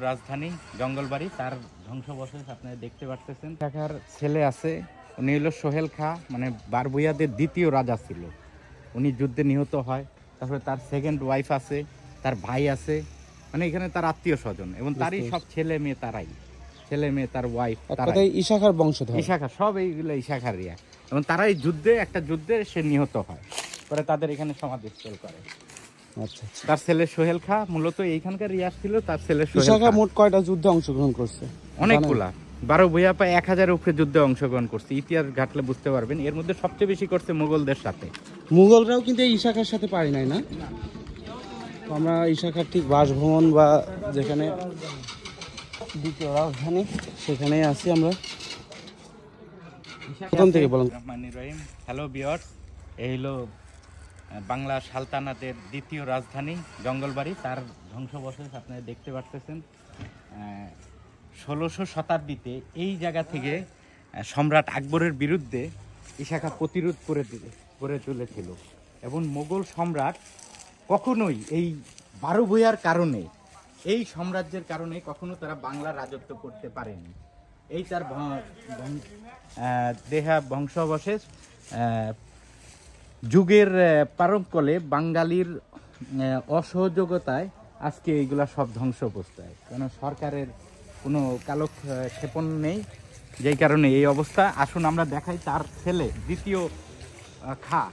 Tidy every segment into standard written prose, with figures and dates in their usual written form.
রাজধানী জঙ্গলবাড়ি তার ধ্বংসাবশেষ আপনারা দেখতে পাচ্ছেন। ঢাকার ছেলে আছে, উনি হলো সোহেল খা, মানে বারবুইয়াদের দ্বিতীয় রাজা ছিল। উনি যুদ্ধে নিহত হয়। তারপরে তার সেকেন্ড ওয়াইফ আছে, তার ভাই আছে, মানে এখানে তার আত্মীয় স্বজন এবং তারই সব ছেলে মেয়ে, ছেলে মেয়ে তার ওয়াইফ, তারাই ইশাখার বংশধর, ইশাখা, সব এইগুলো ইশাখারিয়া। এবং তারাই একটা যুদ্ধে সে নিহত হয়, পরে তাদের এখানে সমাধিস্থল করে। আচ্ছা, তার ছেলে সোহেল খা মূলত এইখানকার রিয়াজ ছিল। তার ছেলে ইশাখা মোট কয়টা যুদ্ধে অংশগ্রহণ করছে? অনেকগুলা, 12 বইয়া প্রায় 1000-এর উপরে যুদ্ধে অংশগ্রহণ করছে। ইতিহাস ঘাটলে বুঝতে পারবেন। এর মধ্যে সবচেয়ে বেশি করছে মুঘলদের সাথে। মুঘলরাও কিন্তু এই ইশাখার সাথে পারি নাই না? তো আমরা ইশাখার ঠিক বাসভবন বা যেখানে দ্বিতীয় রাজধানী সেখানেই আছি আমরা। প্রথম থেকে বলুন। হ্যালো ভিউয়ার্স, এই হলো বাংলা সালতানাতের দ্বিতীয় রাজধানী জঙ্গলবাড়ি, তার ধ্বংসাবশেষ আপনারা দেখতে পাচ্ছেন। 16শো শতাব্দীতে এই জায়গা থেকে সম্রাট আকবরের বিরুদ্ধে ইশাখা প্রতিরোধ করে তুলেছিল। এবং মোগল সম্রাট কখনোই এই 12 বইয়ার কারণে, এই সাম্রাজ্যের কারণে কখনো তারা বাংলা রাজত্ব করতে পারেনি। এই তার বংশাবশেষ যুগের পারকলে বাঙালির অসহযোগিতায় আজকে এইগুলা সব ধ্বংস অবস্থায়, কারণ সরকারের কোনো কালক্ষেপণ নেই, যেই কারণে এই অবস্থা। আসুন আমরা দেখাই তার ছেলে দ্বিতীয় খা,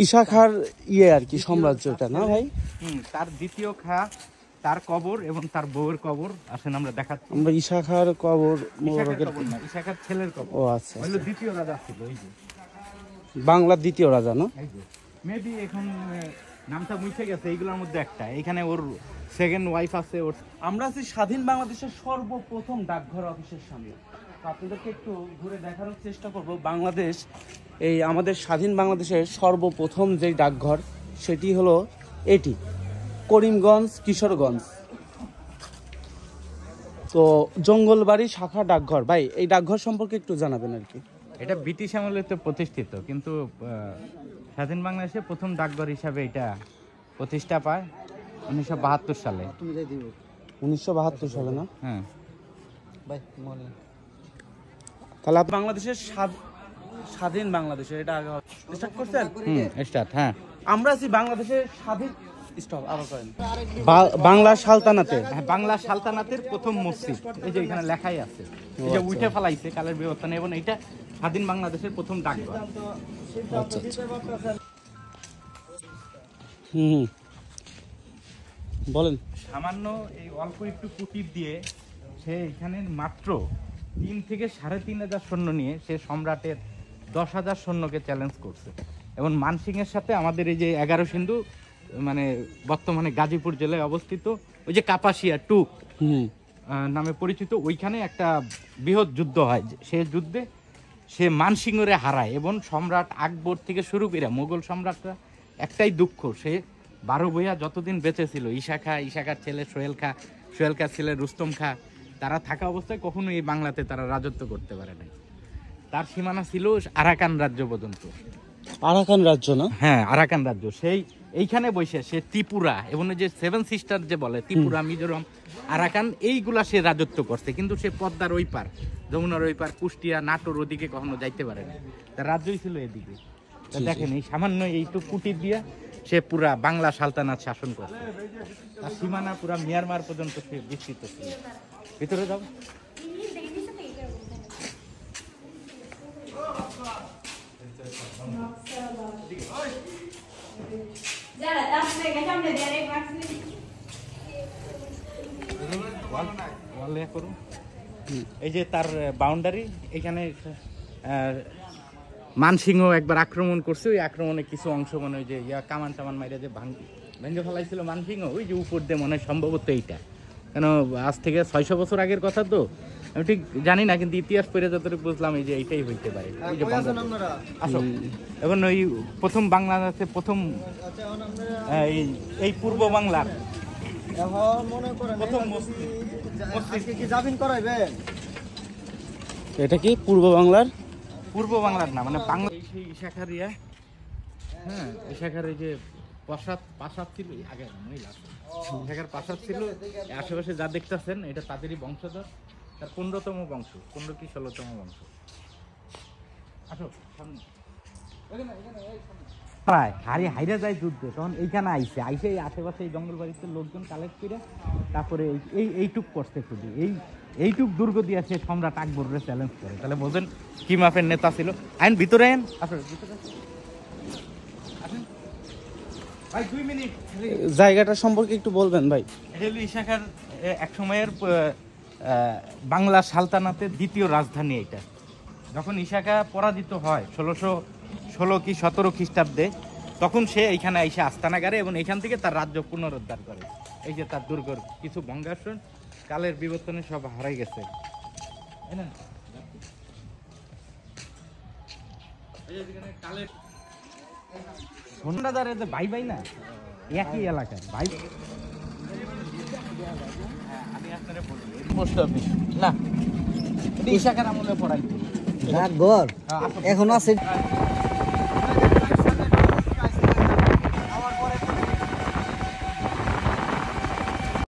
ইশাখার আর কি সাম্রাজ্য এটা না ভাই? তার দ্বিতীয় খা, তার কবর এবং তার বউয়ের কবর। আসেন আমরা দেখাচ্ছি। আমরা ইশাখার কবর, ইশাখার ছেলের কবর। ও আচ্ছা, হলো দ্বিতীয় রাজা ছিল, এই যে বাংলার দ্বিতীয় রাজা না? মেবি এখন নামটা মুছে গেছে, এইগুলোর মধ্যে একটা। এখানে ওর সেকেন্ড ওয়াইফ আছে। ওর আমরা আছি স্বাধীন বাংলাদেশের সর্বপ্রথম ডাকঘর অফিসের সামনে। আপনাদেরকে একটু ঘুরে দেখানোর চেষ্টা করব। বাংলাদেশ, এই আমাদের স্বাধীন বাংলাদেশের সর্বপ্রথম যে ডাকঘর সেটি হলো এটি, করিমগঞ্জ কিশোরগঞ্জ। তো জঙ্গলবাড়ি শাখা ডাকঘর। ভাই এই ডাকঘর সম্পর্কে একটু জানাবেন আর কি। এটা ব্রিটিশ আমলে তো প্রতিষ্ঠিত, কিন্তু স্বাধীন বাংলাদেশে প্রথম ডাকঘর হিসাবে এটা প্রতিষ্ঠা পায় 1972 সালে। 1972 সালে না? হ্যাঁ। তাহলে বাংলাদেশের স্বাধীন বাংলাদেশে এটা আগে স্টার্ট করছেন? স্টার্ট। হ্যাঁ, আমরা আছি বাংলাদেশের স্বাধীন বাংলা সালতানাতে। বাংলা সালতানাতের প্রথম মসজিদ, এই যে এখানে লেখাই আছে, এই যে উঠে ফেলাইছে কালের বিবর্তনে, এবং এটা স্বাধীন বাংলাদেশের প্রথম ডাকঘর। আচ্ছা, বলেন। সামান্য এই অল্প একটু কুটির দিয়ে সে এখানে মাত্র 3 থেকে 3500 সৈন্য নিয়ে সে সম্রাটের 10,000 সৈন্যকে চ্যালেঞ্জ করছে। এবং মানসিংয়ের সাথে আমাদের এই যে 11 সিন্ধু, মানে বর্তমানে গাজীপুর জেলায় অবস্থিত, ওই যে কাপাসিয়া টুক নামে পরিচিত, ওইখানে একটা বৃহৎ যুদ্ধ হয়। সে যুদ্ধে সে মানসিংহরে হারায়। এবং সম্রাট আকবর থেকে শুরু করে মোগল সম্রাটরা একটাই দুঃখ, সে 12 বইয়া যতদিন বেঁচে ছিল, ইশাখার ছেলে সোহেল খার ছেলে রুস্তম খা, তারা থাকা অবস্থায় কখনো এই বাংলাতে তারা রাজত্ব করতে পারে নাই। তার সীমানা ছিল আরাকান রাজ্য পর্যন্ত। আরাকান রাজ্য না? হ্যাঁ, আরাকান রাজ্য। সেই এইখানে বসে সে ত্রিপুরা এবং যে 7 সিস্টার যে বলে, ত্রিপুরা, মিজোরাম, আরাকান, এইগুলা সে রাজত্ব করছে। কিন্তু সে পদ্মার ওই পার, যমুনার ওই পার, কুষ্টিয়া, নাটোর ওদিকে কখনো যাইতে পারে না। তার রাজ্যই ছিল এদিকে। দেখেন, এই সামান্য এইটুকু কুটির দিয়া সে পুরা বাংলা সালতানাত শাসন করছে। তার সীমানা পুরা মিয়ানমার পর্যন্ত সে বিস্তৃত ছিল। ভিতরে যাও। এই যে তার বাউন্ডারি, এখানে মানসিংহ একবার আক্রমণ করছে। ওই আক্রমণে কিছু অংশ মনে হয় যে কামান টামান মাইরা যে ভেঙে ফেলাইছিল মানসিংহ, ওই যে উপর দিয়ে মনে হয় সম্ভবত এইটা। কেন আজ থেকে 600 বছর আগের কথা তো, আমি ঠিক জানি না, কিন্তু ইতিহাস পড়ে যতটুকু বুঝলাম এই যে এইটাই হইতে পারে। আসো, এখন ওই প্রথম বাংলাদেশে প্রথম এই পূর্ব বাংলার প্রথম মসজিদ। এটা কি পূর্ব বাংলার না, মানে বাংলা ইশাখারিয়া। হ্যাঁ, ইশাখার এই যে প্রাসাদ ছিল আগে মহিলা ইশাখার প্রাসাদ ছিল আশেপাশে যা দেখতেছেন এটা তাদেরই বংশধর, তার 15তম বংশ, 15 কি 16তম বংশ। আসো সামনে হাইরা যায় যুদ্ধে, তখন এইখানে আইসে এই আশেপাশে এই জঙ্গল বাড়িতে লোকজন কালেক্ট করে তারপরে এইটুক করছে শুধু এইটুক দুর্গ দিয়ে সে সম্রাট আকবরের চ্যালেঞ্জ করে। তাহলে বোঝেন কি মাপের নেতা ছিল। আইন ভিতরে আইন, আসলে ভিতরে আসেন ভাই, 2 মিনিট। জায়গাটা সম্পর্কে একটু বলবেন ভাই। এটা হলো ইশাখার এক সময়ের বাংলা সালতানাতের দ্বিতীয় রাজধানী। এটা যখন ইশাখা পরাজিত হয় 1616 কি 17 খ্রিস্টাব্দে, তখন সে এইখানে এসে আস্তানা গাড়ে এবং এখান থেকে তার রাজ্য পুনরুদ্ধার করে। এই যে তার দুর্গর কিছু ভঙ্গাসন কালের বিবর্তনে সব হারাই গেছে। ভাই ভাই না একই এলাকার ভাই। আমি আপনারা বলি পোস্ট অফিস না, ইশাখার আমলে পড়াই ডাকঘর এখন আছে।